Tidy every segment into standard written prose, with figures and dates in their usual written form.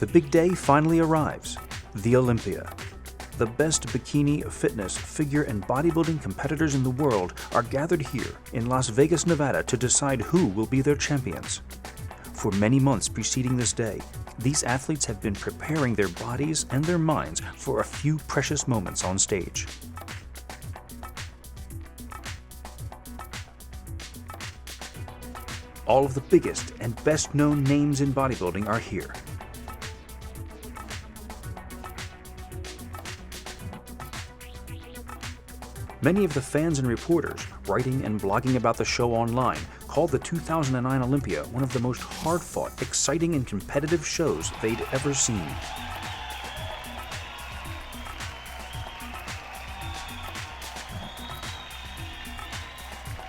The big day finally arrives, the Olympia. The best bikini, fitness, figure, and bodybuilding competitors in the world are gathered here in Las Vegas, Nevada to decide who will be their champions. For many months preceding this day, these athletes have been preparing their bodies and their minds for a few precious moments on stage. All of the biggest and best-known names in bodybuilding are here. Many of the fans and reporters writing and blogging about the show online called the 2009 Olympia one of the most hard-fought, exciting, and competitive shows they'd ever seen.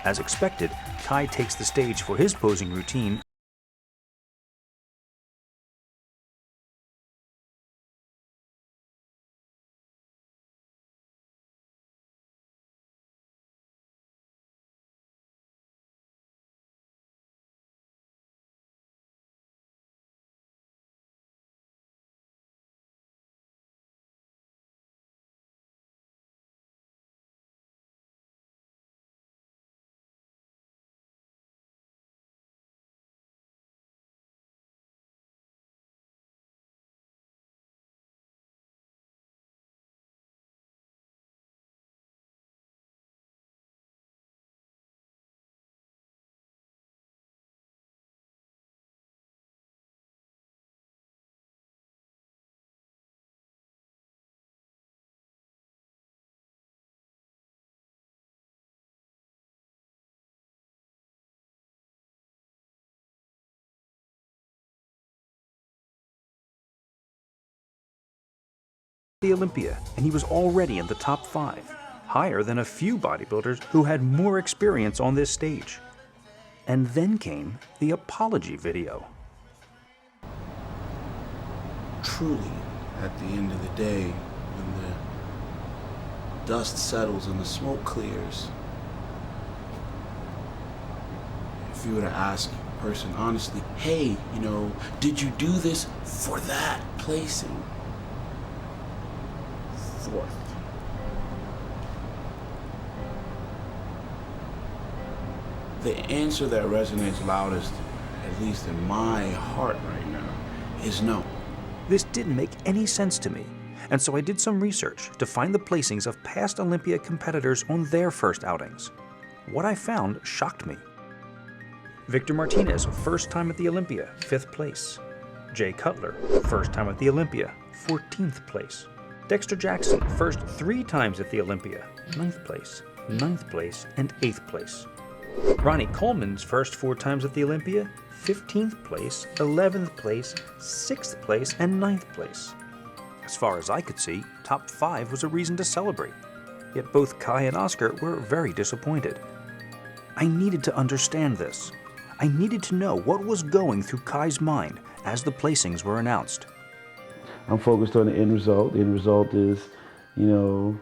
As expected, Kai takes the stage for his posing routine. The Olympia, and he was already in the top 5, higher than a few bodybuilders who had more experience on this stage. And then came the apology video. Truly, at the end of the day, when the dust settles and the smoke clears, if you were to ask a person honestly, hey, did you do this for that placing? Fourth. The answer that resonates loudest, at least in my heart right now, is no. This didn't make any sense to me, and so I did some research to find the placings of past Olympia competitors on their first outings. What I found shocked me. Victor Martinez, first time at the Olympia, 5th place. Jay Cutler, first time at the Olympia, 14th place. Dexter Jackson, first 3 times at the Olympia, 9th place, 9th place, and 8th place. Ronnie Coleman's first 4 times at the Olympia, 15th place, 11th place, 6th place, and 9th place. As far as I could see, top 5 was a reason to celebrate. Yet both Kai and Oscar were very disappointed. I needed to understand this. I needed to know what was going through Kai's mind as the placings were announced. I'm focused on the end result. The end result is, I'm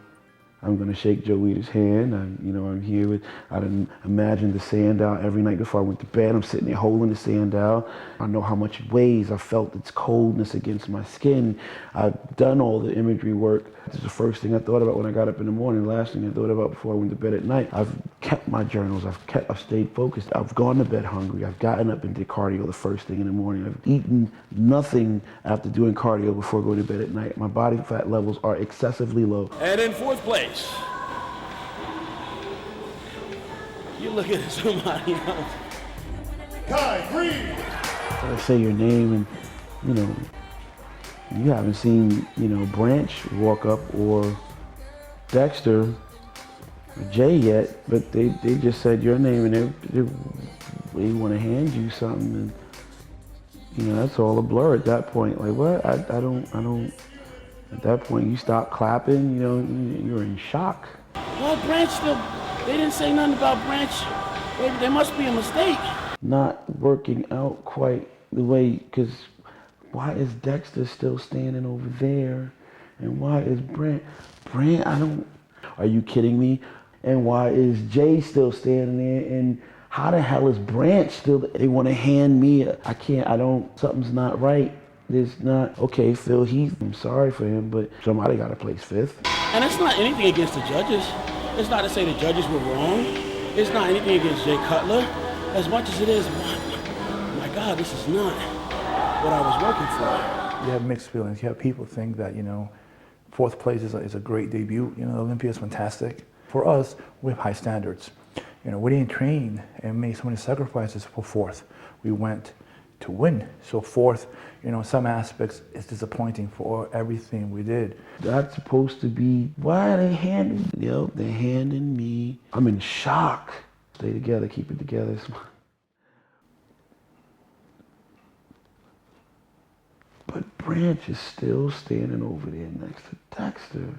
going to shake Joe Weider's hand. I'm here with, I didn't imagine the sandow every night before I went to bed. I'm sitting there holding the sandow. I know how much it weighs. I felt its coldness against my skin. I've done all the imagery work. This is the first thing I thought about when I got up in the morning. The last thing I thought about before I went to bed at night. I've kept my journals. I've stayed focused. I've gone to bed hungry. I've gotten up and did cardio the first thing in the morning. I've eaten nothing after doing cardio before going to bed at night. My body fat levels are excessively low. And in 4th place, you look at somebody else. Kai Greene. I say your name and, you haven't seen, Branch walk up or Dexter or Jay yet, but they just said your name and they want to hand you something and, that's all a blur at that point. Like, what? I don't, at that point you stop clapping, you're in shock. Well, Branch they didn't say nothing about Branch. There must be a mistake. Not working out quite the way, because why is Dexter still standing over there? And why is Brant, are you kidding me? And why is Jay still standing there? And how the hell is Branch still, they want to hand me, something's not right. There's not, okay, Phil Heath, I'm sorry for him, but somebody got to place fifth. And it's not anything against the judges. It's not to say the judges were wrong. It's not anything against Jay Cutler, as much as it is, my God, this is not what I was working for. You have mixed feelings. You have people think that, fourth place is a great debut. Olympia is fantastic. For us, we have high standards. We didn't train and make so many sacrifices for fourth. We went to win. So fourth, in some aspects, it's disappointing for everything we did. That's supposed to be, why are they handing, they're handing me. I'm in shock. Stay together, keep it together. But Branch is still standing over there next to Dexter.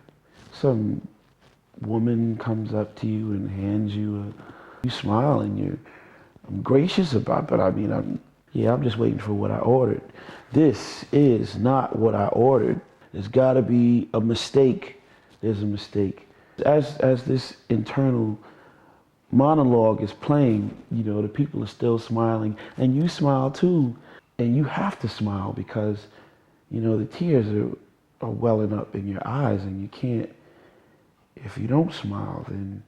Some woman comes up to you and hands you you smile and I'm gracious about it, but I'm just waiting for what I ordered. This is not what I ordered. There's gotta be a mistake. There's a mistake. As this internal monologue is playing, the people are still smiling and you smile too. And you have to smile because, the tears are welling up in your eyes and you can't, if you don't smile, then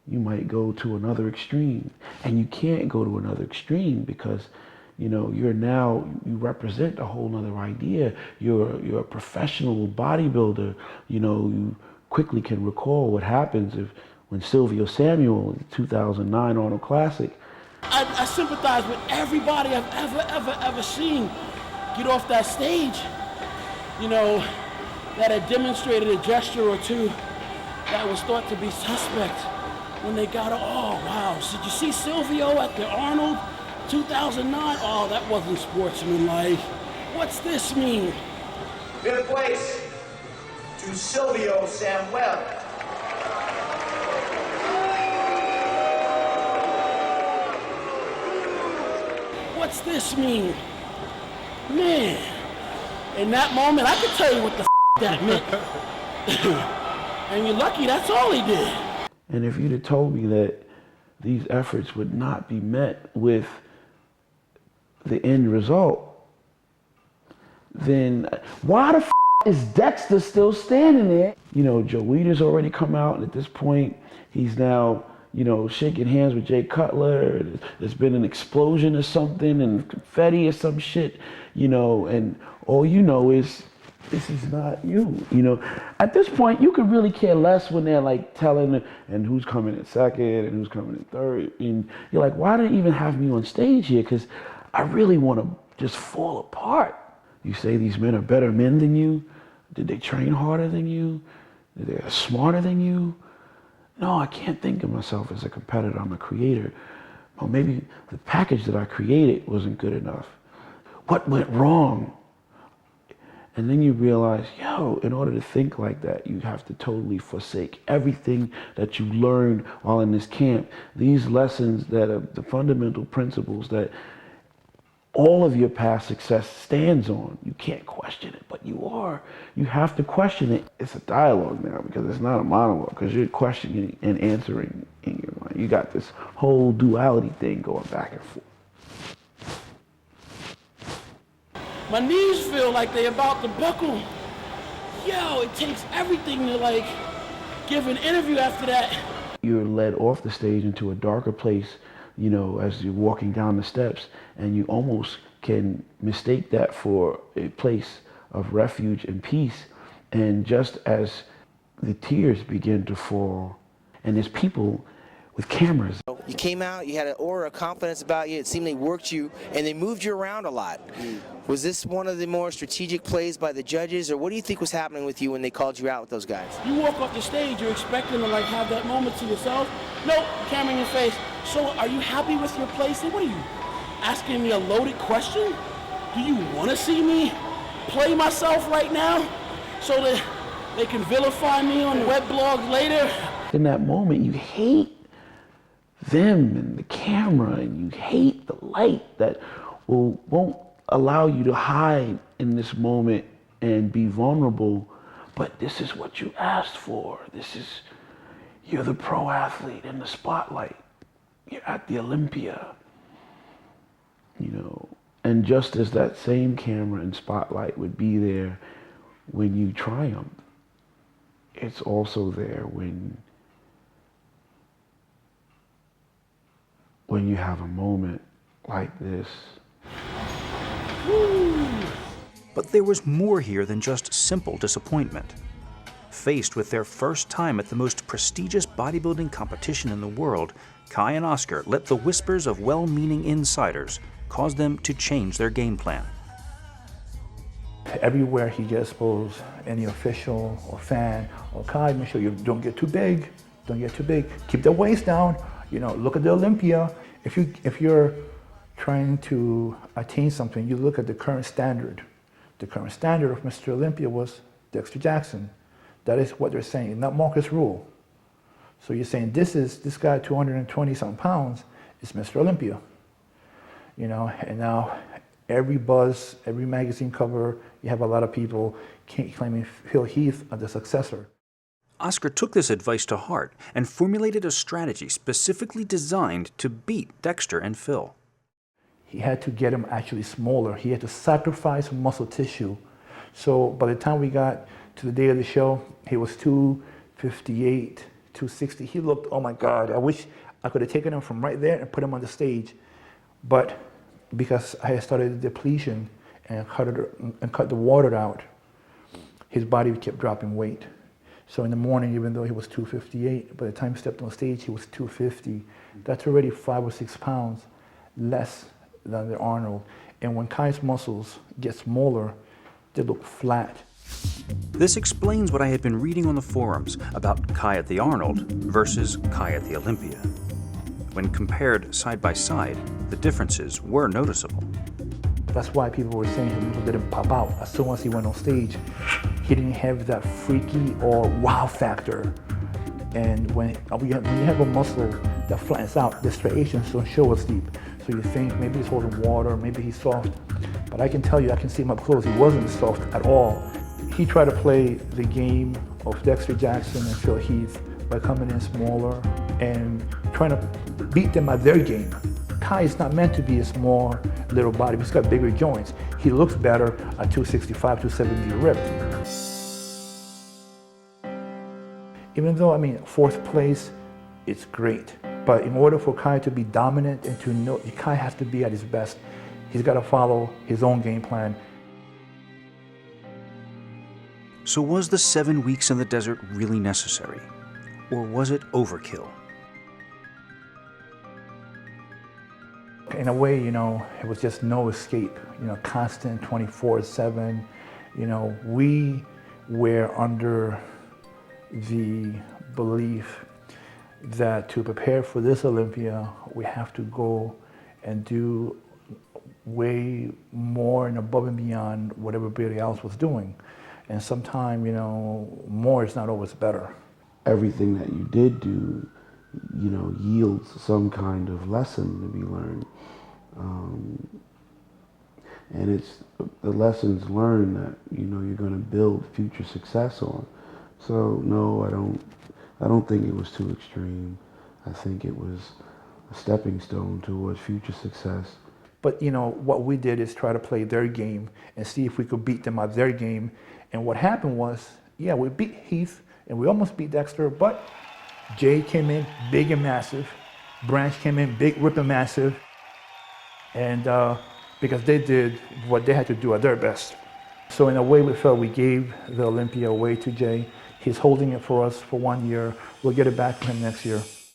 you might go to another extreme. And you can't go to another extreme because, you represent a whole nother idea. You're a professional bodybuilder. You quickly can recall what happens when Silvio Samuel in the 2009 Arnold Classic. I sympathize with everybody I've ever seen get off that stage, that had demonstrated a gesture or two that was thought to be suspect when they got, oh wow, did you see Silvio at the Arnold 2009? Oh, that wasn't sportsmanlike. What's this mean? Fifth place to Silvio Samuel. What's this mean? Man, in that moment, I could tell you what the that meant. And you're lucky that's all he did. And if you'd have told me that these efforts would not be met with the end result, then why the is Dexter still standing there? Joe Weider's already come out, and at this point, he's now, shaking hands with Jay Cutler. There's been an explosion or something and confetti or some shit, and all is this is not you. At this point, you could really care less when they're like telling and who's coming in second and who's coming in third. And you're like, why do they even have me on stage here? Because I really want to just fall apart. You say these men are better men than you. Did they train harder than you? They're smarter than you? No, I can't think of myself as a competitor. I'm a creator. Well, maybe the package that I created wasn't good enough. What went wrong? And then you realize, in order to think like that, you have to totally forsake everything that you learned while in this camp. These lessons that are the fundamental principles that all of your past success stands on. You can't question it, but you have to question it. It's a dialogue now because it's not a monologue because you're questioning and answering in your mind. You got this whole duality thing going back and forth. My knees feel like they're about to buckle. It takes everything to give an interview after that. You're led off the stage into a darker place, as you're walking down the steps, and you almost can mistake that for a place of refuge and peace. And just as the tears begin to fall, and there's people with cameras. You came out, you had an aura of confidence about you, it seemed they worked you, and they moved you around a lot. Was this one of the more strategic plays by the judges, or what do you think was happening with you when they called you out with those guys? You walk off the stage, you're expecting to have that moment to yourself. Nope, camera in your face. So are you happy with your placing? What are you, asking me a loaded question? Do you want to see me play myself right now so that they can vilify me on web blogs later? In that moment, you hate them and the camera, and you hate the light that won't allow you to hide in this moment and be vulnerable. But this is what you asked for. You're the pro athlete in the spotlight. You're at the Olympia, And just as that same camera and spotlight would be there when you triumph, it's also there when you have a moment like this. But there was more here than just simple disappointment. Faced with their first time at the most prestigious bodybuilding competition in the world, Kai and Oscar let the whispers of well-meaning insiders cause them to change their game plan. Everywhere he gets exposed, any official or fan or Kai, make sure you don't get too big, don't get too big. Keep the waist down, you know, look at the Olympia. If you're trying to attain something, you look at the current standard. The current standard of Mr. Olympia was Dexter Jackson. That is what they're saying, not Marcus Rule. So you're saying this guy 220 something pounds is Mr. Olympia. You know, and now every buzz, every magazine cover, you have a lot of people claiming Phil Heath as the successor. Oscar took this advice to heart and formulated a strategy specifically designed to beat Dexter and Phil. He had to get him actually smaller. He had to sacrifice muscle tissue. So by the time we got to the day of the show, he was 258, 260. He looked, oh my God, I wish I could have taken him from right there and put him on the stage. But because I had started the depletion and cut the water out, his body kept dropping weight. So in the morning, even though he was 258, by the time he stepped on stage, he was 250. That's already 5 or 6 pounds less than the Arnold. And when Kai's muscles get smaller, they look flat. This explains what I had been reading on the forums about Kai at the Arnold versus Kai at the Olympia. When compared side by side, the differences were noticeable. That's why people were saying he didn't pop out. As soon as he went on stage, he didn't have that freaky or wow factor. And when you have a muscle that flattens out, the striations don't show as deep. So you think maybe he's holding water, maybe he's soft. But I can tell you, I can see him up close, he wasn't soft at all. He tried to play the game of Dexter Jackson and Phil Heath by coming in smaller and trying to beat them at their game. Kai is not meant to be a small little body, he's got bigger joints. He looks better at 265, 270 ripped. Even though, I mean, fourth place, it's great. But in order for Kai to be dominant and to know, Kai has to be at his best. He's got to follow his own game plan. So was the 7 weeks in the desert really necessary? Or was it overkill? In a way, you know, it was just no escape, you know, constant 24/7. You know, we were under the belief that to prepare for this Olympia, we have to go and do way more and above and beyond what everybody else was doing. And sometimes, you know, more is not always better. Everything that you did do, you know, yields some kind of lesson to be learned. And it's the lessons learned that, you know, you're going to build future success on. So no, I don't think it was too extreme. I think it was a stepping stone towards future success. But, you know, what we did is try to play their game and see if we could beat them at their game. And what happened was, yeah, we beat Heath and we almost beat Dexter, but Jay came in big and massive. Branch came in big, ripping massive. And because they did what they had to do at their best. So in a way, we felt we gave the Olympia away to Jay. He's holding it for us for 1 year. We'll get it back to him next year.